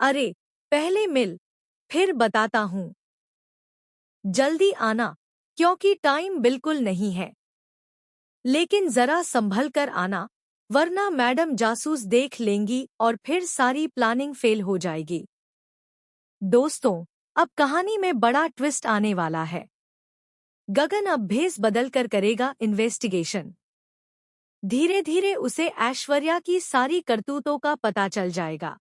अरे, पहले मिल, फिर बताता हूँ। जल्दी आना, क्योंकि टाइम बिल्कुल नहीं है। लेकिन जरा संभल कर आना, वरना मैडम जासूस देख लेंगी और फिर सारी प्लानिंग फेल हो जाएगी। दोस्तों, अब कहानी में बड़ा ट्विस्ट आने वाला है। गगन अब भेस बदल कर करेगा इन्वेस्टिगेशन। धीरे धीरे उसे ऐश्वर्या की सारी करतूतों का पता चल जाएगा।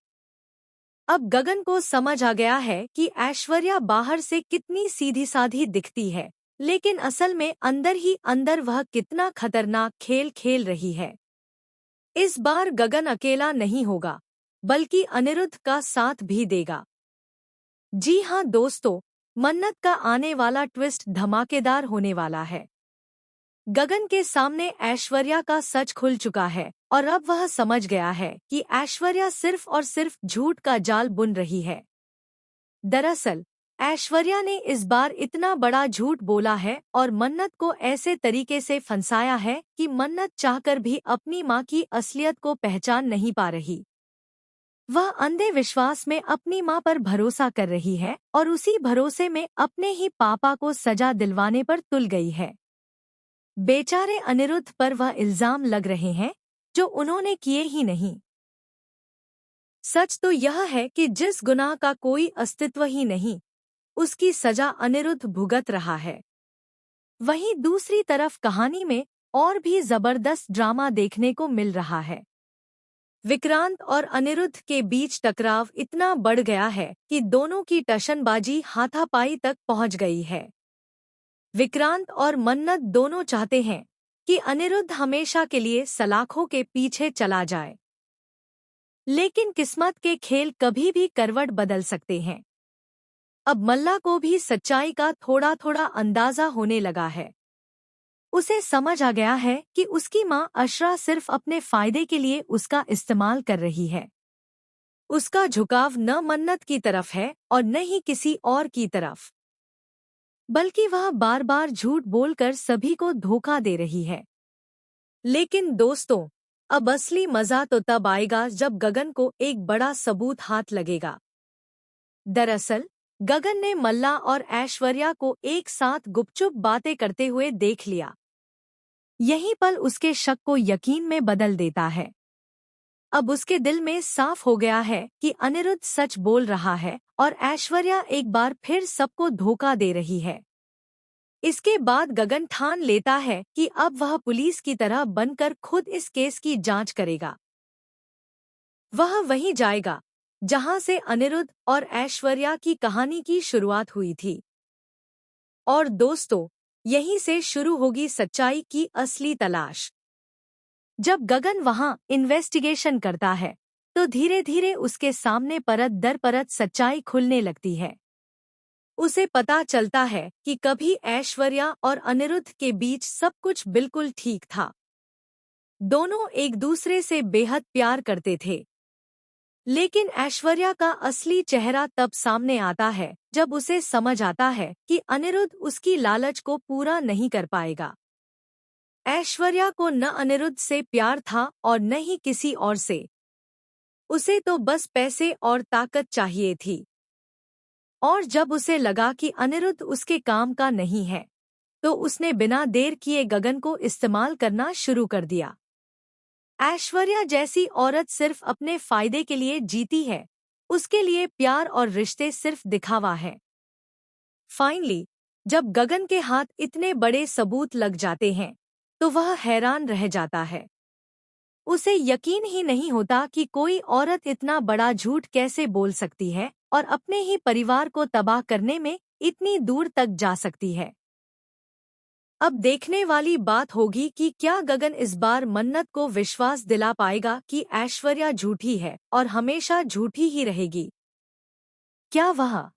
अब गगन को समझ आ गया है कि ऐश्वर्या बाहर से कितनी सीधी साधी दिखती है, लेकिन असल में अंदर ही अंदर वह कितना खतरनाक खेल खेल रही है। इस बार गगन अकेला नहीं होगा, बल्कि अनिरुद्ध का साथ भी देगा। जी हाँ दोस्तों, मन्नत का आने वाला ट्विस्ट धमाकेदार होने वाला है। गगन के सामने ऐश्वर्या का सच खुल चुका है और अब वह समझ गया है कि ऐश्वर्या सिर्फ और सिर्फ झूठ का जाल बुन रही है। दरअसल ऐश्वर्या ने इस बार इतना बड़ा झूठ बोला है और मन्नत को ऐसे तरीके से फंसाया है कि मन्नत चाहकर भी अपनी मां की असलियत को पहचान नहीं पा रही। वह अंधे विश्वास में अपनी मां पर भरोसा कर रही है और उसी भरोसे में अपने ही पापा को सजा दिलवाने पर तुल गई है। बेचारे अनिरुद्ध पर वह इल्जाम लग रहे हैं जो उन्होंने किए ही नहीं। सच तो यह है कि जिस गुनाह का कोई अस्तित्व ही नहीं, उसकी सजा अनिरुद्ध भुगत रहा है। वहीं दूसरी तरफ कहानी में और भी जबरदस्त ड्रामा देखने को मिल रहा है। विक्रांत और अनिरुद्ध के बीच टकराव इतना बढ़ गया है कि दोनों की टशनबाजी हाथापाई तक पहुंच गई है। विक्रांत और मन्नत दोनों चाहते हैं कि अनिरुद्ध हमेशा के लिए सलाखों के पीछे चला जाए, लेकिन किस्मत के खेल कभी भी करवट बदल सकते हैं। अब मल्ला को भी सच्चाई का थोड़ा थोड़ा अंदाजा होने लगा है। उसे समझ आ गया है कि उसकी मां अशरा सिर्फ अपने फायदे के लिए उसका इस्तेमाल कर रही है। उसका झुकाव न मन्नत की तरफ है और न ही किसी और की तरफ, बल्कि वह बार बार झूठ बोलकर सभी को धोखा दे रही है। लेकिन दोस्तों, अब असली मजा तो तब आएगा जब गगन को एक बड़ा सबूत हाथ लगेगा। दरअसल गगन ने मल्ला और ऐश्वर्या को एक साथ गुपचुप बातें करते हुए देख लिया। यही पल उसके शक को यकीन में बदल देता है। अब उसके दिल में साफ हो गया है कि अनिरुद्ध सच बोल रहा है और ऐश्वर्या एक बार फिर सबको धोखा दे रही है। इसके बाद गगन ठान लेता है कि अब वह पुलिस की तरह बनकर खुद इस केस की जांच करेगा। वह वहीं जाएगा जहां से अनिरुद्ध और ऐश्वर्या की कहानी की शुरुआत हुई थी। और दोस्तों, यहीं से शुरू होगी सच्चाई की असली तलाश। जब गगन वहां इन्वेस्टिगेशन करता है, तो धीरे धीरे उसके सामने परत दर परत सच्चाई खुलने लगती है। उसे पता चलता है कि कभी ऐश्वर्या और अनिरुद्ध के बीच सब कुछ बिल्कुल ठीक था। दोनों एक दूसरे से बेहद प्यार करते थे। लेकिन ऐश्वर्या का असली चेहरा तब सामने आता है जब उसे समझ आता है कि अनिरुद्ध उसकी लालच को पूरा नहीं कर पाएगा। ऐश्वर्या को न अनिरुद्ध से प्यार था और न ही किसी और से। उसे तो बस पैसे और ताकत चाहिए थी। और जब उसे लगा कि अनिरुद्ध उसके काम का नहीं है, तो उसने बिना देर किए गगन को इस्तेमाल करना शुरू कर दिया। ऐश्वर्या जैसी औरत सिर्फ अपने फायदे के लिए जीती है। उसके लिए प्यार और रिश्ते सिर्फ दिखावा है। फाइनली जब गगन के हाथ इतने बड़े सबूत लग जाते हैं, तो वह हैरान रह जाता है। उसे यकीन ही नहीं होता कि कोई औरत इतना बड़ा झूठ कैसे बोल सकती है और अपने ही परिवार को तबाह करने में इतनी दूर तक जा सकती है। अब देखने वाली बात होगी कि क्या गगन इस बार मन्नत को विश्वास दिला पाएगा कि ऐश्वर्या झूठी है और हमेशा झूठी ही रहेगी। क्या वह